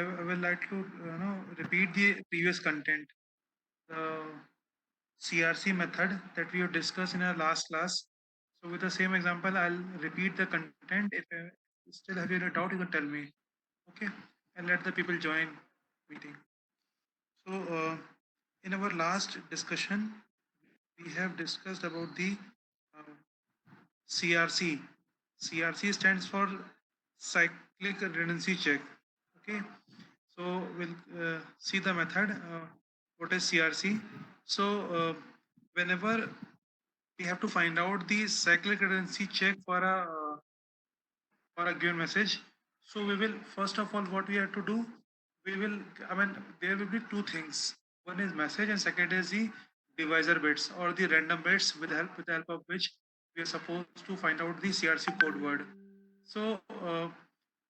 I will like to repeat the previous content. The CRC method that we have discussed in our last class. So with the same example, I'll repeat the content. If you still have any doubt, you can tell me. Okay, and let the people join meeting. So in our last discussion, we have discussed about the uh, CRC. CRC stands for cyclic redundancy check. Okay, so we'll see the method. What is CRC? So whenever we have to find out the cyclic redundancy check for a given message. So we will first of all what we have to do. We will there will be two things. One is message and second is the divisor bits or the random bits with the help of which we are supposed to find out the CRC code word. So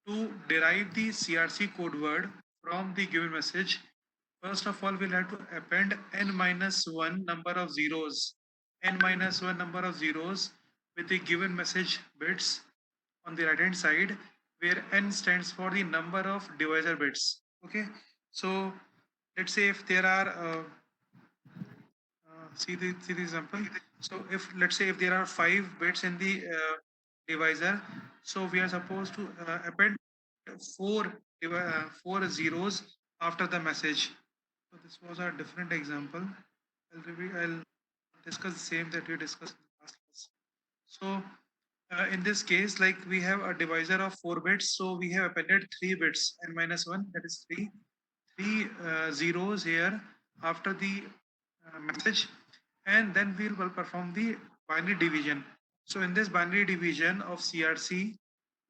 to derive the CRC code word from the given message, first of all, we'll have to append n minus 1 number of zeros, n minus 1 number of zeros with the given message bits on the right hand side, where n stands for the number of divisor bits. Okay, so let's say if there are see the example. So if let's say if there are 5 bits in the divisor, so we are supposed to append four zeros after the message. So this was a different example. I'll discuss the same that we discussed in the last class. So in this case, like we have a divisor of 4 bits, so we have appended 3 bits and minus one, that is three zeros here after the message, and then we will perform the binary division. So in this binary division of CRC,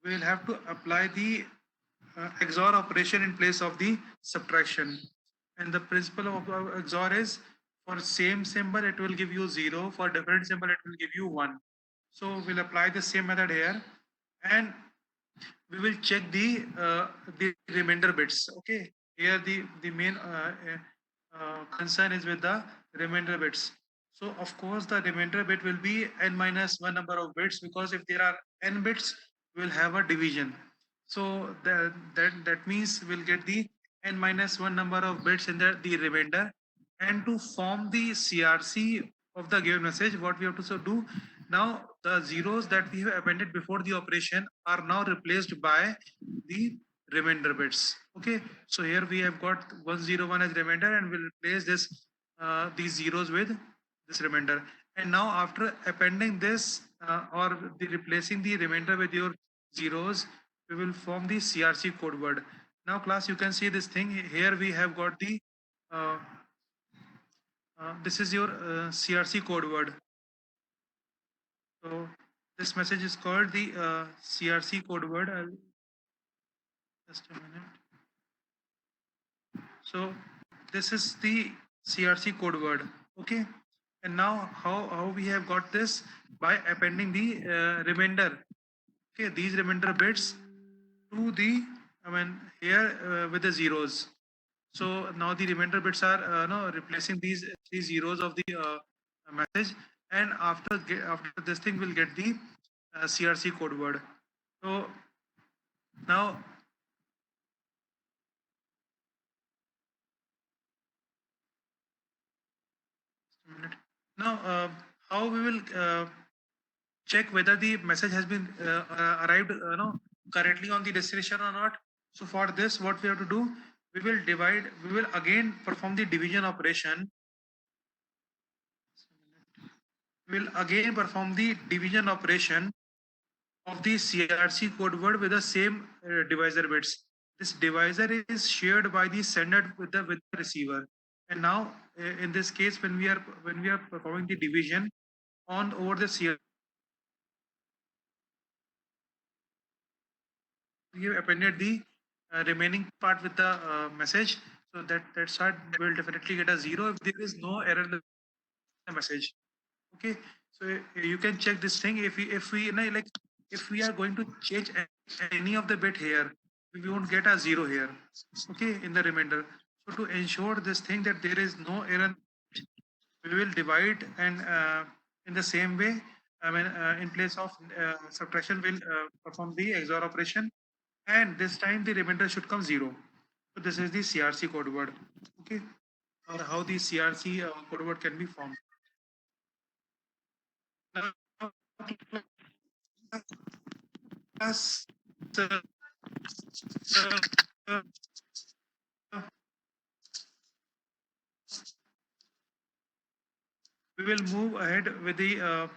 we will have to apply the XOR operation in place of the subtraction. And the principle of XOR is for same symbol it will give you 0, for different symbol it will give you 1. So we'll apply the same method here, and we will check the remainder bits. Okay, here the main concern is with the remainder bits. So of course the remainder bit will be n minus 1 number of bits, because if there are n bits, we will have a division. So that means we'll get the n minus 1 number of bits in the remainder. And to form the CRC of the given message, what we have to do now, the zeros that we have appended before the operation are now replaced by the remainder bits. Okay, so here we have got 101 as remainder, and we'll replace these zeros with this remainder. And now after appending this or replacing the remainder with your zeros, we will form the CRC code word. Now class, you can see this thing here. We have got the uh, this is your CRC code word. So this message is called the CRC code word. Just a minute. So this is the CRC code word. Okay. And now how we have got this? By appending the remainder. Okay, these remainder bits to the, here with the zeros. So now the remainder bits are no, replacing these 3 zeros of the message, and after this thing we'll get the CRC code word. So now now how we will check whether the message has been arrived correctly on the destination or not. So for this, what we have to do, we will again perform the division operation. We will again perform the division operation of the CRC code word with the same divisor bits. This divisor is shared by the sender with the receiver. And now in this case, when we are performing the division on over the CRC, we have appended the remaining part with the message. So that side will definitely get a 0 if there is no error in the message. Okay, so you can check this thing. If we like if we are going to change any of the bit here, we won't get a 0 here. Okay, in the remainder. So to ensure this thing that there is no error, we will divide, and in the same way, in place of subtraction, we'll perform the XOR operation, and this time the remainder should come 0. So this is the CRC code word. Okay, or how the CRC code word can be formed. Now, class, uh, uh, we will move ahead with the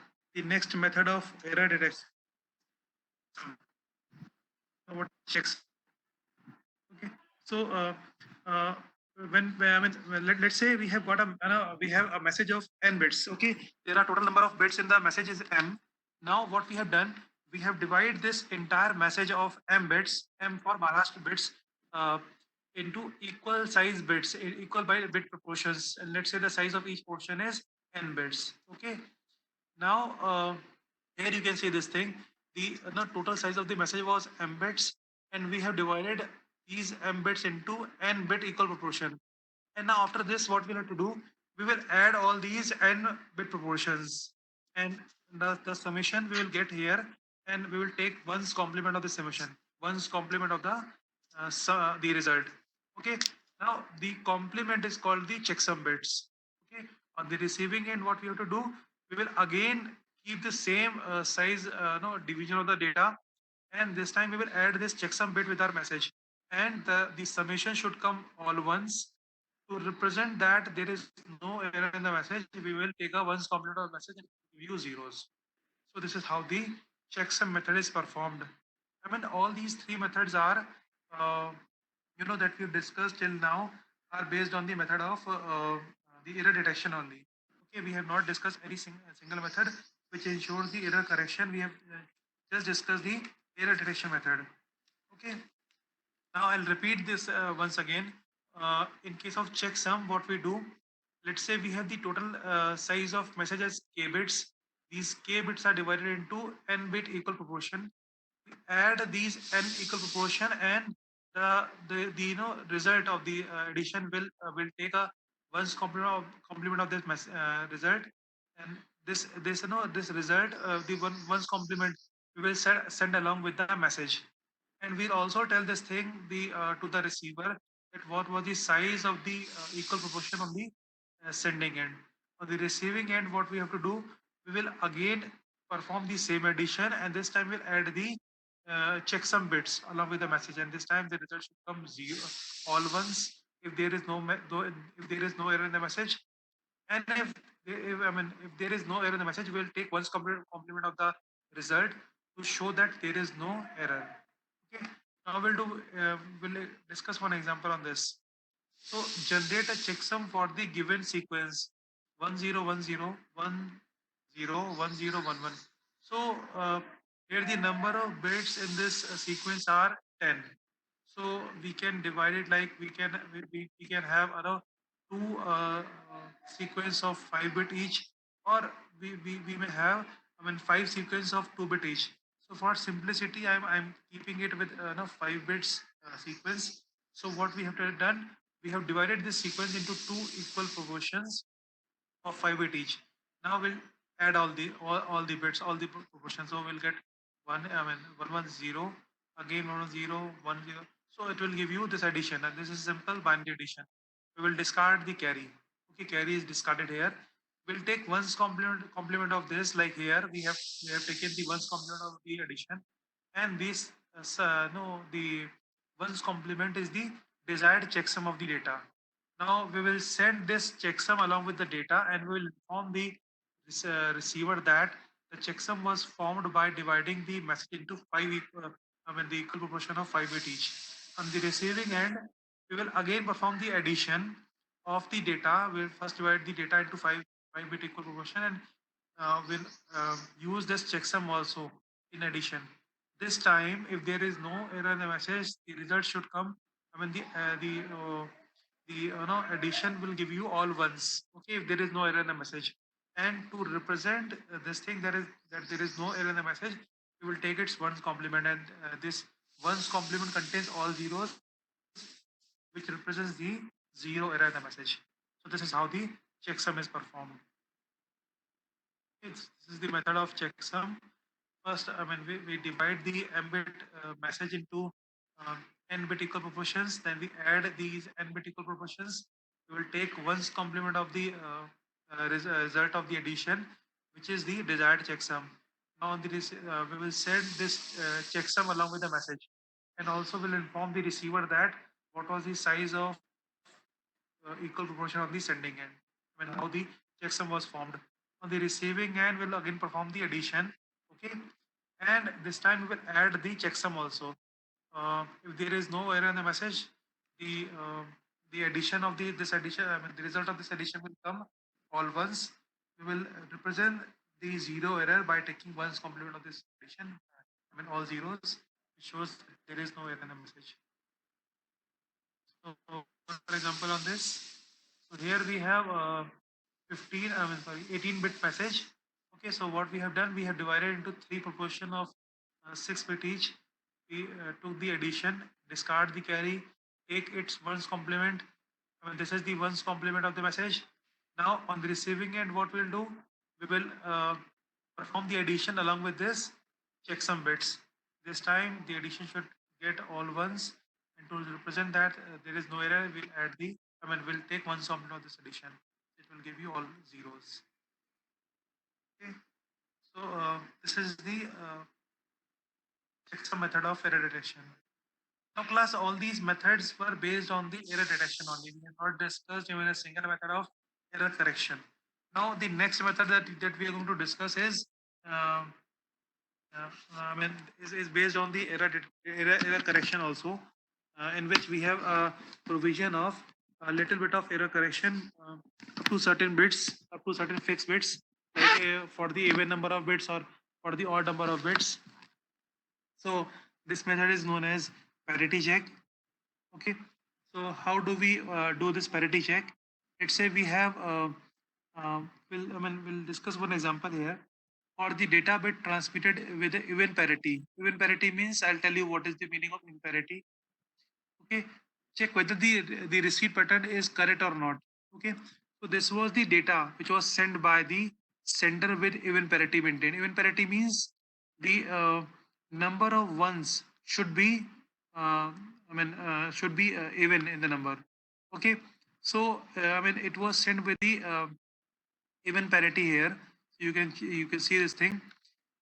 next method of error detection. What checks? Okay, so uh, I mean, let's say we have got we have a message of n bits. Okay, there are total number of bits in the message is m. Now what we have done, we have divided this entire message of m bits, m for Maharashtra bits, uh, into equal size bits, equal by bit proportions. And let's say the size of each portion is n bits. Okay, now here you can see this thing. The total size of the message was m bits, and we have divided these m bits into n bit equal proportion. And now after this, what we'll have to do, we will add all these n bit proportions, and the summation we will get here, and we will take one's complement of the summation, one's complement of the result. Okay. Now the complement is called the checksum bits. Okay. On the receiving end, what we have to do, we will again keep the same size no division of the data, and this time we will add this checksum bit with our message, and the summation should come all once. To represent that there is no error in the message, we will take a ones complement of message and give you zeros. So this is how the checksum method is performed. I mean, all these three methods are, uh, that we've discussed till now, are based on the method of the error detection only. Okay, we have not discussed any single method which ensures the error correction. We have just discussed the error detection method. Okay, now I'll repeat this once again. In case of checksum, what we do, let's say we have the total size of messages k bits. These k bits are divided into n bit equal proportion. We add these n equal proportion, and the result of the addition will take a one's complement of this result, and this result, the one's complement, we will send along with the message. And we'll also tell this thing to the receiver, that what was the size of the equal proportion on the sending end. On the receiving end, what we have to do, we will again perform the same addition, and this time we'll add the checksum bits along with the message, and this time the result should come zero, all ones, if there is if there is no error in the message. And if there is no error in the message, we'll take one's complement of the result to show that there is no error. Okay. Now we'll discuss one example on this. So generate a checksum for the given sequence 1010101011. So here the number of bits in this sequence are 10. So we can divide it like we can have two sequence of 5 bit each, or we may have, five sequence of 2 bit each. So for simplicity, I'm keeping it with 5 bits sequence. So what we have done, we have divided this sequence into two equal proportions of 5 bit each. Now we'll add all the bits, all the proportions. So we'll get 110, again 110, 10. So it will give you this addition, and this is simple binary addition. We will discard the carry. Okay, carry is discarded here. We'll take one's complement of this, like here we have taken the one's complement of the addition, and this no the one's complement is the desired checksum of the data. Now we will send this checksum along with the data, and we will inform the receiver that the checksum was formed by dividing the message into the equal proportion of 5 bit each. On the receiving end, we will again perform the addition of the data. We'll first divide the data into five bit equal proportion, and we'll use this checksum also in addition. This time, if there is no error in the message, the result should come. I mean the addition will give you all ones. Okay, if there is no error in the message, and to represent this thing, that there is no error in the message, we will take its ones complement, and this ones complement contains all zeros, which represents the zero error in the message. So this is how the checksum is performed. This is the method of checksum. First, we divide the mbit message into um, n bit equal proportions, then we add these n bit equal proportions. We will take one's complement of the result of the addition, which is the desired checksum. Now we will send this checksum along with the message, and also will inform the receiver that what was the size of equal proportion on the sending end. I mean, how the checksum was formed. On the receiving end, we'll again perform the addition. Okay, and this time we will add the checksum also. If there is no error in the message, the uh, the addition of the this addition, I mean, the result of this addition will come all ones. We will represent the zero error by taking one's complement of this addition. I mean, all zeros. It shows that there is no error in the message. So, for example, on this, so here we have 18-bit message. Okay, so what we have done, we have divided into three proportion of 6 bit each. We took the addition, discard the carry, take its ones complement. I mean, this is the ones complement of the message. Now, on the receiving end, what we'll do, we will perform the addition along with this checksum bits. This time, the addition should get all ones, and to represent that there is no error, we'll add the, I mean, we'll take one complement of this addition. It will give you all zeros. Okay, so this is the checksum method of error detection. Now, class, all these methods were based on the error detection only. We have not discussed even a single method of error correction. Now, the next method that we are going to discuss is, uh, I mean, is based on the error correction also, in which we have a provision of a little bit of error correction up to certain bits, up to certain fixed bits, like for the even number of bits or for the odd number of bits. So this method is known as parity check. Okay, so how do we do this parity check? Let's say we have, we'll discuss one example here. For the data bit transmitted with the even parity. Even parity means, I'll tell you what is the meaning of even parity. Okay, check whether the receipt pattern is correct or not. Okay, so this was the data which was sent by the sender with even parity maintained. Even parity means the number of ones should be should be even in the number. Okay, so I mean, it was sent with the even parity here. You can see this thing.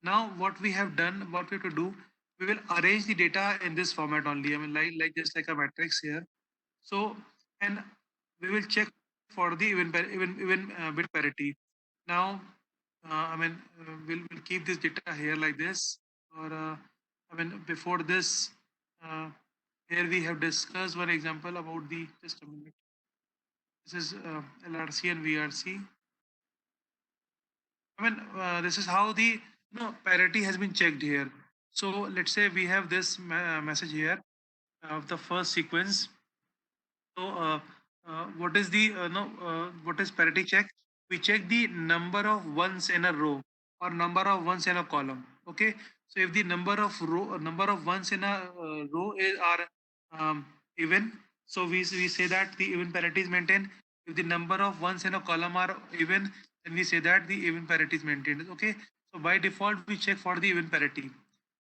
Now what we have done, what we have to do, we will arrange the data in this format only. I mean, like just like a matrix here. So, and we will check for the even bit parity. Now we'll keep this data here like this. Or I mean, before this, uh, here we have discussed one example about the, just a minute, this is LRC and VRC. I mean, this is how the, parity has been checked here. So let's say we have this message here of the first sequence. So what is the what is parity check? We check the number of ones in a row or number of ones in a column. Okay. So if the number of ones in a row are even, so we say that the even parity is maintained. If the number of ones in a column are even, then we say that the even parity is maintained. Okay. So by default, we check for the even parity.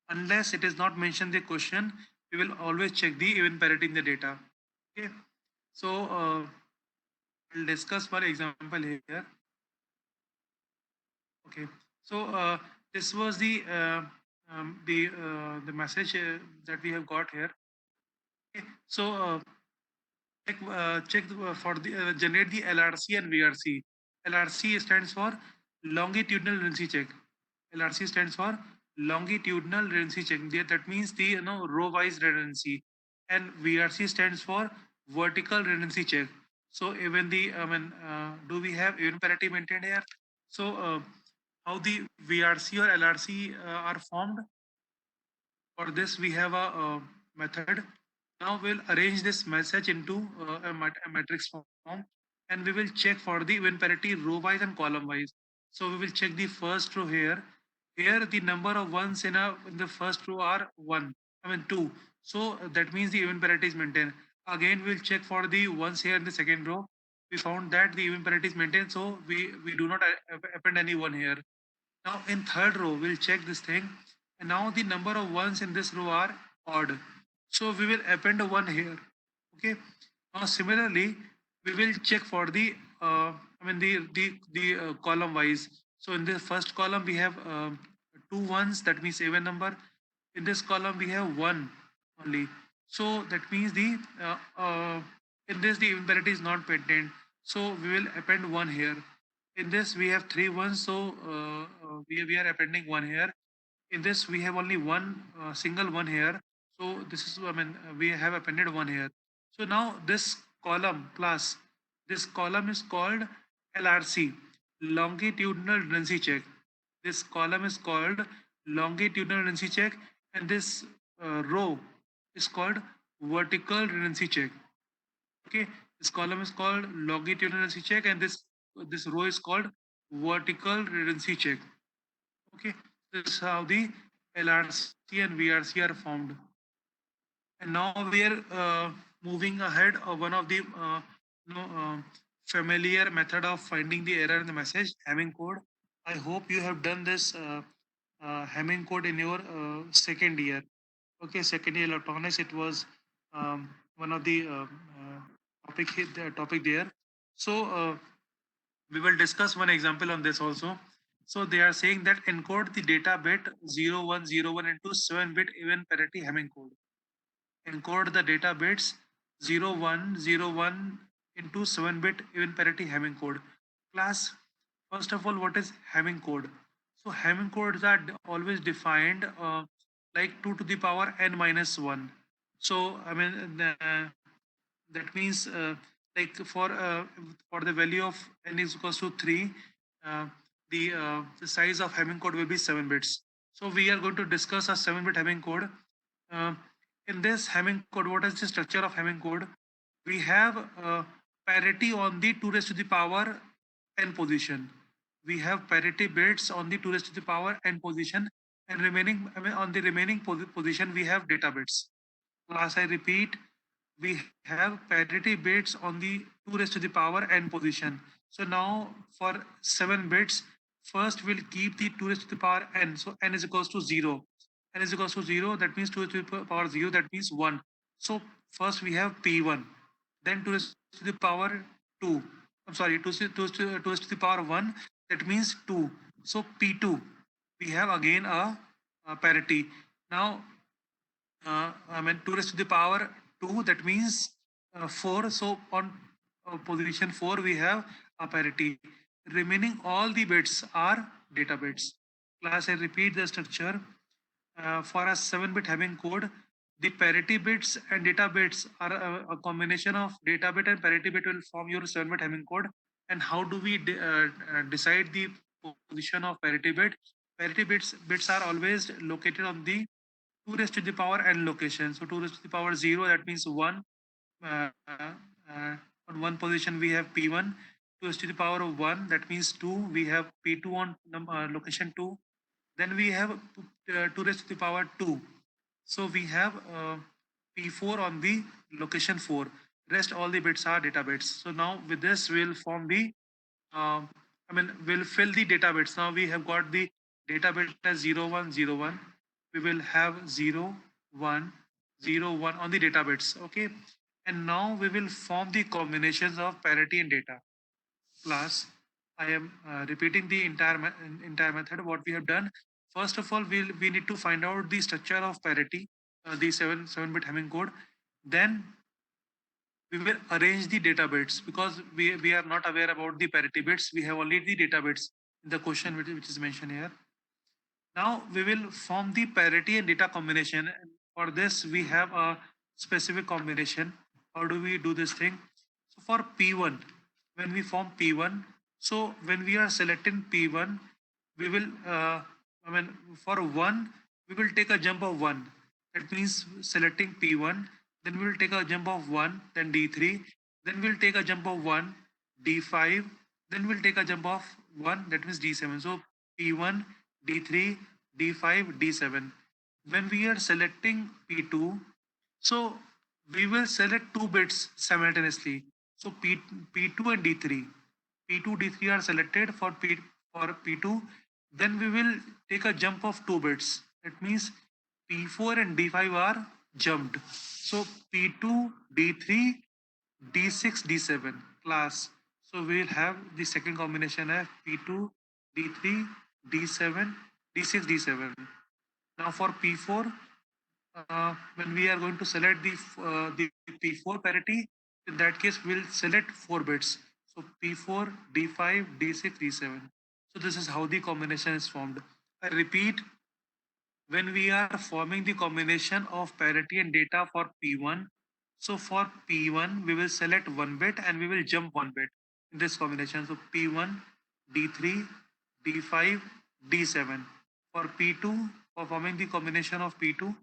Unless it is not mentioned in the question, we will always check the even parity in the data. Okay. So we'll discuss one example here. Okay. So this was the message that we have got here. Okay. So for the generate the LRC and VRC. LRC stands for longitudinal redundancy check. LRC stands for longitudinal redundancy check. That means the row wise redundancy, and VRC stands for vertical redundancy check. So even the, I mean, do we have even parity maintained here? So how the VRC or LRC are formed? For this, we have a method. Now we'll arrange this message into a matrix form, and we will check for the even parity row wise and column wise. So we will check the first row here. Here the number of ones in the first row are one. I mean two. So that means the even parity is maintained. Again, we'll check for the ones here in the second row. We found that the even parity is maintained, so we do not append any one here. Now in third row, we'll check this thing. And now the number of ones in this row are odd. So we will append one here. Okay. Now similarly, we will check for the column wise. So in the first column we have two ones, that means even number. In this column we have one only. So that means the in this the even parity is not patent. So we will append one here. In this we have three ones, so we are appending one here. In this we have only one single one here, so this is we have appended one here. So now this column plus this column is called LRC, longitudinal redundancy check. This column is called longitudinal redundancy check, and this row is called vertical redundancy check. Okay, this column is called longitudinal redundancy check, and this row is called vertical redundancy check. Okay, this is how the LRC and VRC are formed. And now we are moving ahead of one of the you know, familiar method of finding the error in the message, Hamming code. I hope you have done this Hamming code in your second year. Okay, second year electronics. It was one of the topic there. So we will discuss one example on this also. So they are saying that encode the data bit 0101 into 7-bit even parity Hamming code. Encode the data bits 0101 into 7-bit even parity Hamming code. Class, first of all, what is Hamming code? So Hamming codes are always defined like 2 to the power n minus 1. So that means like for the value of n is equals to 3, uh, the size of Hamming code will be 7 bits. So we are going to discuss a 7-bit Hamming code. uh, in this Hamming code, what is the structure of Hamming code? We have parity on the 2 raised to the power n position. We have parity bits on the 2 raised to the power n position, and on the remaining position we have data bits. Class, I repeat, we have parity bits on the 2 raised to the power n position. So now for 7 bits, first we'll keep the 2 raised to the power n. So n is equals to 0. N is equals to 0, that means 2 raised to the power 0, that means 1. So first we have P1, then 2 raised to the power 2. I'm sorry, 2 raised to the power 1, that means 2. So P2, we have again a parity. Now 2 raised to the power 2, that means 4. So on position 4 we have a parity. Remaining all the bits are data bits. Class, I repeat the structure. For a 7-bit Hamming code, the parity bits and data bits are a combination of data bit and parity bit will form your 7-bit Hamming code. And how do we decide the position of parity bit? Parity bits are always located on the 2 raised to the power n location. So 2 raised to the power 0, that means 1. Uh, uh, on one position we have P1. 2 raised to the power of 1, that means 2. We have P2 on location 2. Then we have 2 raised to the power 2. So we have P4 on the location 4. Rest all the bits are data bits. So now with this we'll form the we'll fill the data bits. Now we have got the data bit as 0101. We will have 0101 on the data bits. Okay. And now we will form the combinations of parity and data. Class, I am repeating the entire method. What we have done, first of all, we need to find out the structure of parity, the 7-bit Hamming code. Then we will arrange the data bits, because we are not aware about the parity bits. We have only the data bits in the question which is mentioned here. Now we will form the parity and data combination. For this, we have a specific combination. How do we do this thing? So for P1, when we form P1, so when we are selecting P1, we will, for 1, we will take a jump of 1. That means selecting P1, then we will take a jump of 1, then D3, then we'll take a jump of 1, D5, then we'll take a jump of 1, that means D7. So P1, D3, D5, D7. When we are selecting P2, so we will select 2 bits simultaneously. So P2 and D3. P2, D3 are selected for P2. Then we will take a jump of 2 bits. That means P4 and D5 are jumped. So P2, D3, D6, D7 class. So we'll have the second combination as P2, D3, D7, D6, D7. Now for P4, when we are going to select the P4 parity, in that case we'll select 4 bits. So P4, D5, D6, D7. So this is how the combination is formed. I repeat, when we are forming the combination of parity and data for P1, so for P1 we will select 1 bit and we will jump 1 bit in this combination. So P1, D3, D5, D7. For P2, for forming the combination of P2,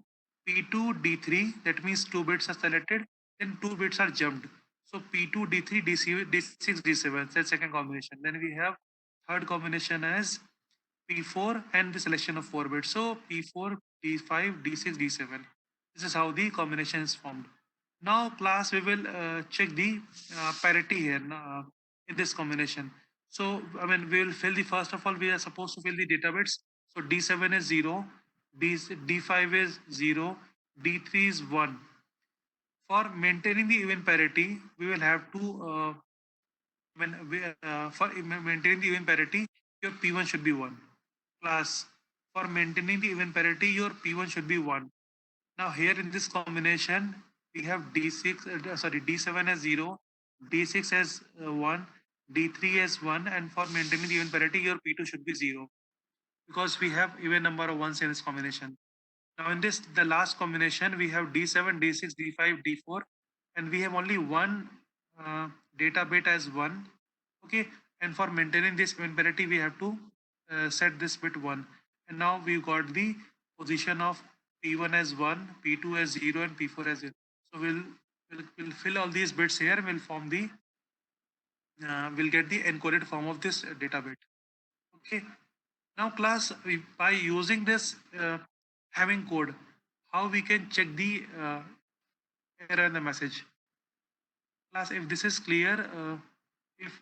P2, D3, that means 2 bits are selected, then 2 bits are jumped. So P2, D3, D6, D7, that's second combination. Then we have third combination as P4 and the selection of 4 bits. So P4, D5, D6, D7. This is how the combination is formed. Now class, we will check the parity here in this combination. So I mean, we will fill the, first of all we are supposed to fill the data bits. So D7 is 0, D5 is 0, D3 is 1. For maintaining the even parity, we will have to for maintaining the even parity, your P1 should be 1. Class, for maintaining the even parity, your P1 should be 1. Now here in this combination, we have D7 as 0, D6 as 1, D3 as 1, and for maintaining the even parity, your P2 should be 0, because we have even number of ones in this combination. Now in this, the last combination, we have D7, D6, D5, D4, and we have only one data bit as 1. Okay, and for maintaining this even parity, we have to set this bit 1. And now we got the position of P1 as 1, P2 as 0, and P4 as 0. So we'll fill all these bits here. We'll form the we'll get the encoded form of this data bit. Okay. Now class, by using this having code, how we can check the error in the message. Class, if this is clear, if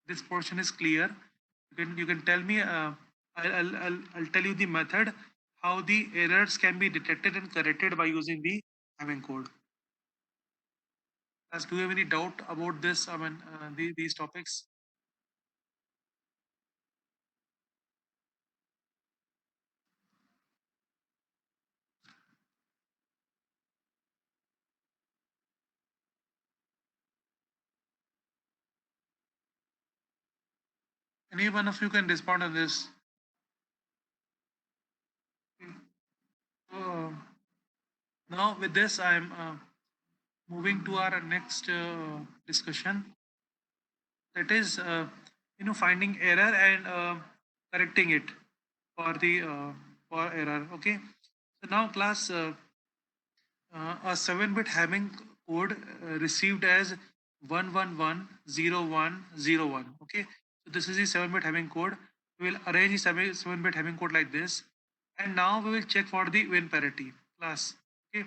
this portion is clear, you can tell me. I'll tell you the method how the errors can be detected and corrected by using the having code. Class, do you have any doubt about this? I mean, these topics. Any one of you can respond on this. So now with this, I'm moving to our next discussion. That is, finding error and correcting it for the for error. Okay. So now, class, a 7-bit Hamming code received as 1110101. Okay. So this is the 7-bit Hamming code. We will arrange the 7-bit Hamming code like this, and now we will check for the win parity. Class. Okay.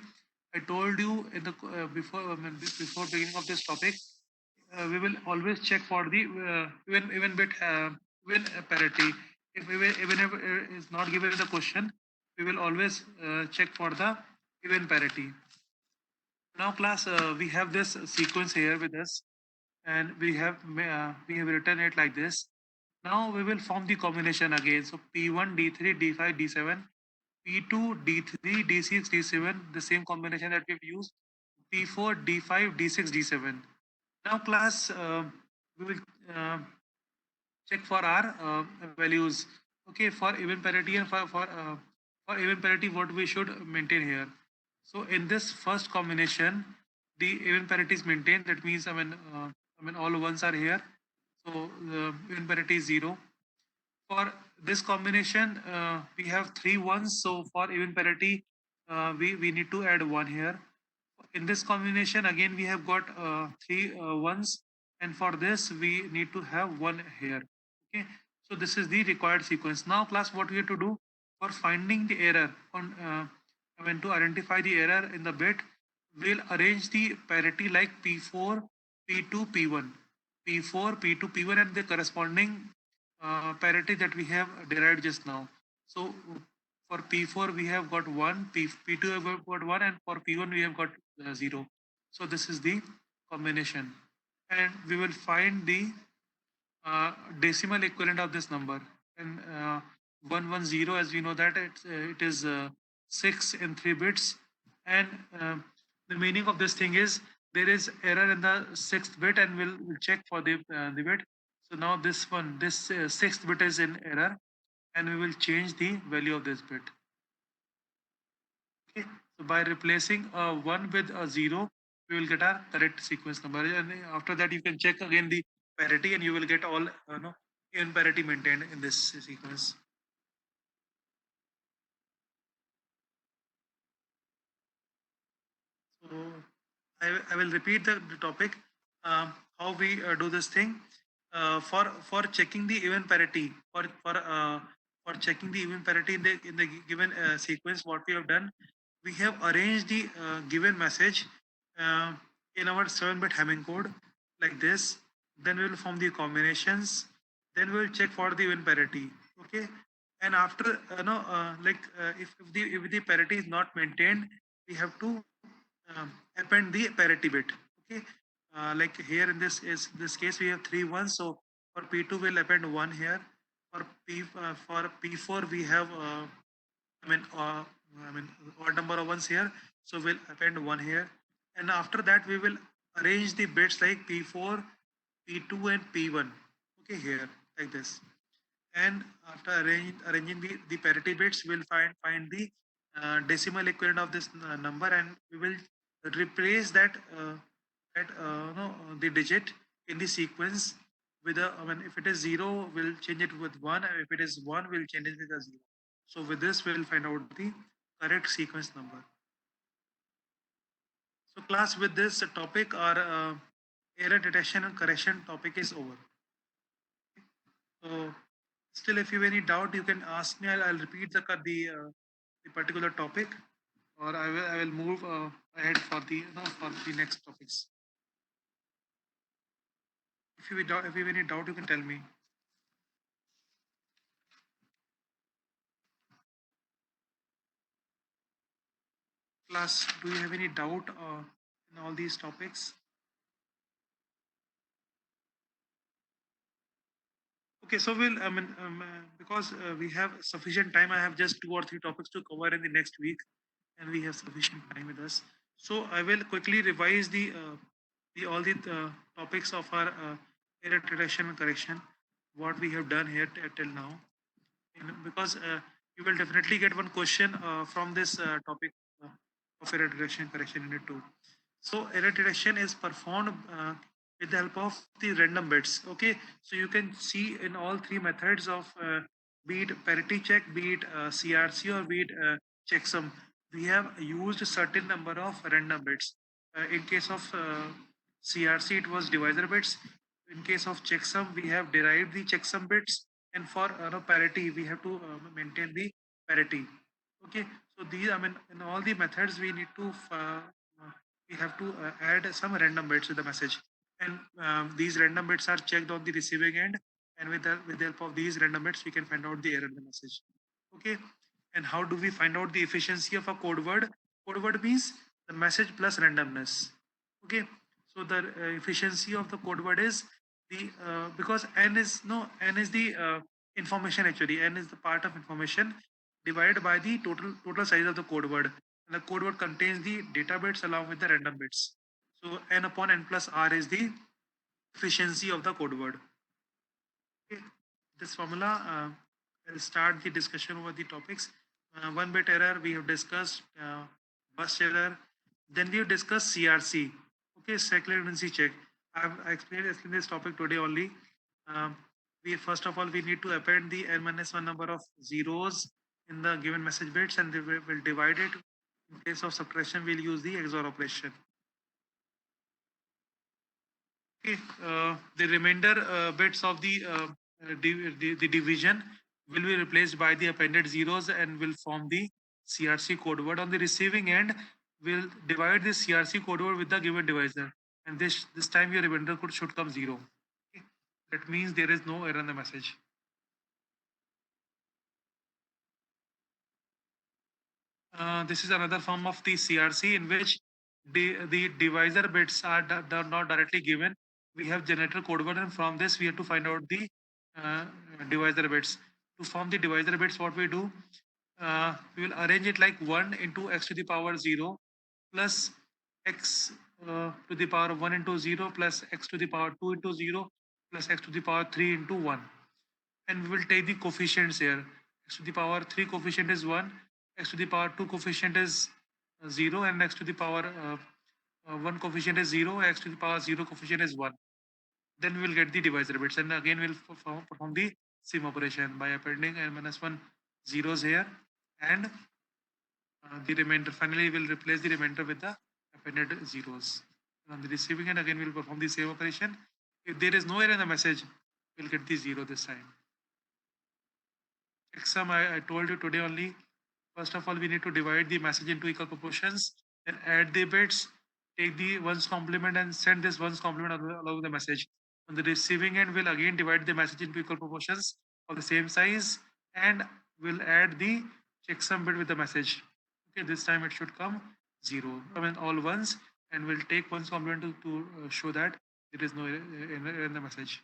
I told you in the before beginning of this topic, we will always check for the even bit win parity. If even if it is not given in the question, we will always check for the even parity. Now class, we have this sequence here with us, and we have written it like this. Now we will form the combination again. So P1, D3, D5, D7, P2, D3, D6, D7, the same combination that we've used. P4, D5, D6, D7. Now class, we will check for our values. Okay, for even parity and for even parity, what we should maintain here. So in this first combination, the even parity is maintained. That means all ones are here. So the even parity is 0. For this combination, we have 3 ones. So for even parity, we need to add 1 here. In this combination, again we have got 3 ones, and for this we need to have 1 here. Okay, so this is the required sequence. Now class, what we have to do for finding the error on to identify the error in the bit, we'll arrange the parity like P4, P2, P1, P4, P2, P1, and the corresponding parity that we have derived just now. So For P4 we have got 1, P2 have got 1, and for P1 we have got 0. So this is the combination, and we will find the decimal equivalent of this number. And 110, as we know that it is 6 in 3 bits, and the meaning of this thing is there is error in the sixth bit, and we'll check for the bit. So now this sixth bit is in error, and we will change the value of this bit. Okay, so by replacing a 1 with a 0, we will get our correct sequence number, and after that you can check again the parity, and you will get all no, even parity maintained in this sequence. So I will repeat the topic. How we do this thing for checking the even parity, for checking the even parity in the given sequence. What we have done, we have arranged the given message uh, in our 7-bit Hamming code like this. Then we will form the combinations. Then we will check for the even parity. Okay, and after no like if the parity is not maintained, we have to append the parity bit. Okay, like here in this case we have 3 1s. So for P2 we'll append 1 here. For P4 we have I mean uh, I mean odd number of ones here. So we'll append 1 here, and after that we will arrange the bits like P4, P2, and P1. Okay, here like this. And after arranging the parity bits, we'll find the decimal equivalent of this number, and we will replace that no, the digit in the sequence with a, I mean, if it is 0, we'll change it with 1, and if it is 1, we'll change it with a 0. So with this we'll find out the correct sequence number. So class, with this topic, our error detection and correction topic is over. So still, if you have any doubt, you can ask me. I'll repeat the particular topic, or I will move ahead for the for the next topics. If you have any doubt, you can tell me. Class, do you have any doubt in all these topics? Okay, so we'll, I mean, because we have sufficient time, I have just 2 or 3 topics to cover in the next week, and we have sufficient time with us. So I will quickly revise the all the topics of our error detection and correction, what we have done here till now. Because you will definitely get one question from this topic of error detection and correction unit 2. So error detection is performed with the help of the random bits. Okay, so you can see in all 3 methods of be it parity check, be it CRC, or be it checksum, we have used a certain number of random bits. In case of CRC, it was divisor bits. In case of checksum, we have derived the checksum bits, and for parity, we have to maintain the parity. Okay, so these, I mean, in all the methods, we have to add some random bits to the message, and these random bits are checked on the receiving end, and with the help of these random bits, we can find out the error in the message. Okay, and how do we find out the efficiency of a code word? Code word means the message plus randomness. Okay, so the efficiency of the code word is the because n is the information, actually n is the part of information divided by the total size of the code word, and the code word contains the data bits along with the random bits. So n upon n plus r is the efficiency of the code word. Okay. This formula will start the discussion over the topics. 1-bit error we have discussed, burst error. Then we have discussed CRC. Okay, circular redundancy check. I explained this topic today only. Um, we first of all we need to append the n-1 number of zeros in the given message bits, and will divide it. In case of subtraction, we'll use the XOR operation. Okay, the remainder bits of the division will be replaced by the appended zeros and will form the CRC code word. On the receiving end, we'll divide this CRC code word with the given divisor, and this time your remainder code should come 0. Okay. That means there is no error in the message. This is another form of the CRC in which the divisor bits are not directly given. We have generator code word, and from this we have to find out the uh, divisor bits. To form the divisor bits, what we do, we will arrange it like 1 into x to the power 0 plus x to the power 1 into 0 plus x to the power 2 into 0 plus x to the power 3 into 1, and we will take the coefficients here. X to the power 3 coefficient is 1, x to the power 2 coefficient is 0, and x to the power 1 coefficient is 0, x to the power 0 coefficient is 1. Then we will get the divisor bits, and again we will perform the same operation by appending n minus 1 zeros here, and the remainder. Finally, we will replace the remainder with the appended zeros. And on the receiving end, again we will perform the same operation. If there is no error in the message, we will get the 0 this time. Checksum, I told you today only. First of all, we need to divide the message into equal proportions, then add the bits, take the ones complement and send this ones complement along the message. On the receiving end, we'll again divide the message into equal proportions of the same size, and we'll add the checksum bit with the message. Okay, this time it should come 0. I mean all ones, and we'll take ones complement to show that there is no error in the message.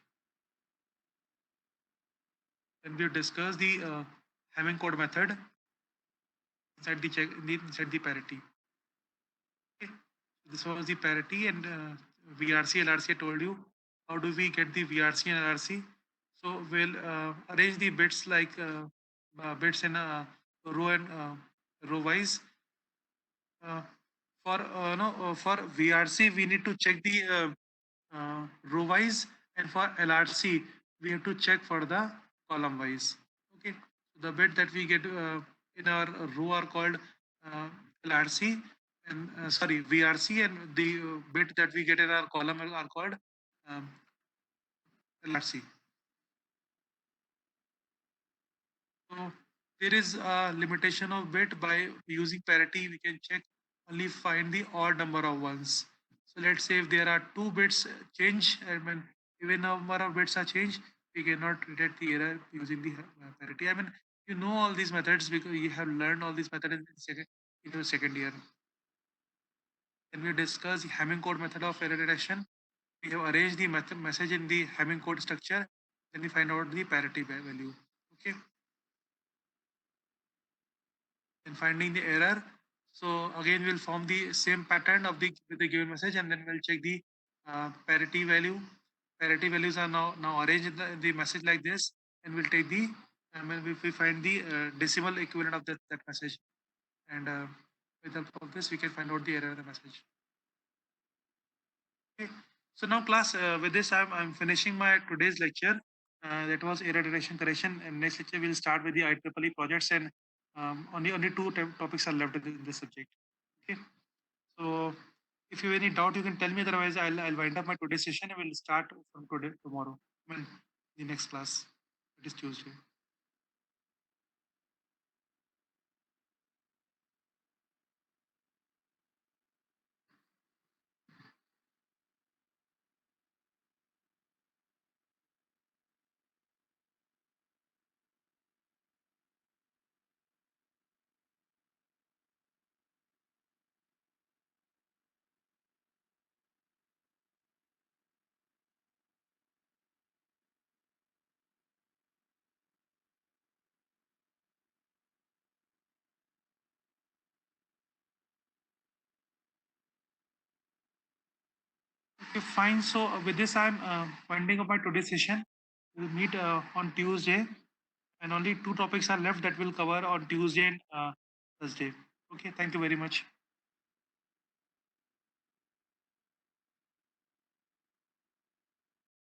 Then we discuss the Hamming code method inside the parity. Okay. This was the parity, and VRC LRC. I told you how do we get the VRC and LRC. So we'll arrange the bits like bits in row and row wise. Uh, for VRC we need to check the row wise, and for LRC we have to check for the column wise. Okay, the bit that we get in our row are called LRC, and sorry, VRC, and the bit that we get in our column are called um, LRC. So there is a limitation of bit. By using parity we can check only find the odd number of ones. So let's say if there are two bits change, and when even number of bits are changed, we cannot detect the error using the parity. I mean, you know all these methods because you have learned all these methods in your second year. Then we discuss the Hamming code method of error detection. We have arranged the message in the Hamming code structure. Then we find out the parity value. Okay. And finding the error. So again, we'll form the same pattern of the with the given message, and then we'll check the parity value. Parity values are now arranged in the message like this, and we'll take the when we find the decimal equivalent of that message, and with the help of this, we can find out the error of the message. Okay. So now, class, with this, I'm finishing my today's lecture. That was error detection correction, and next lecture we'll start with the IEEE projects, and only two topics are left in this subject. Okay. So if you have any doubt, you can tell me. Otherwise, I'll wind up my today's session and we'll start from today tomorrow. I mean, the next class. It is Tuesday. Okay, fine. So with this, I'm winding up my today's session. We'll meet on Tuesday, and only two topics are left that we'll cover on Tuesday and Thursday. Okay. Thank you very much.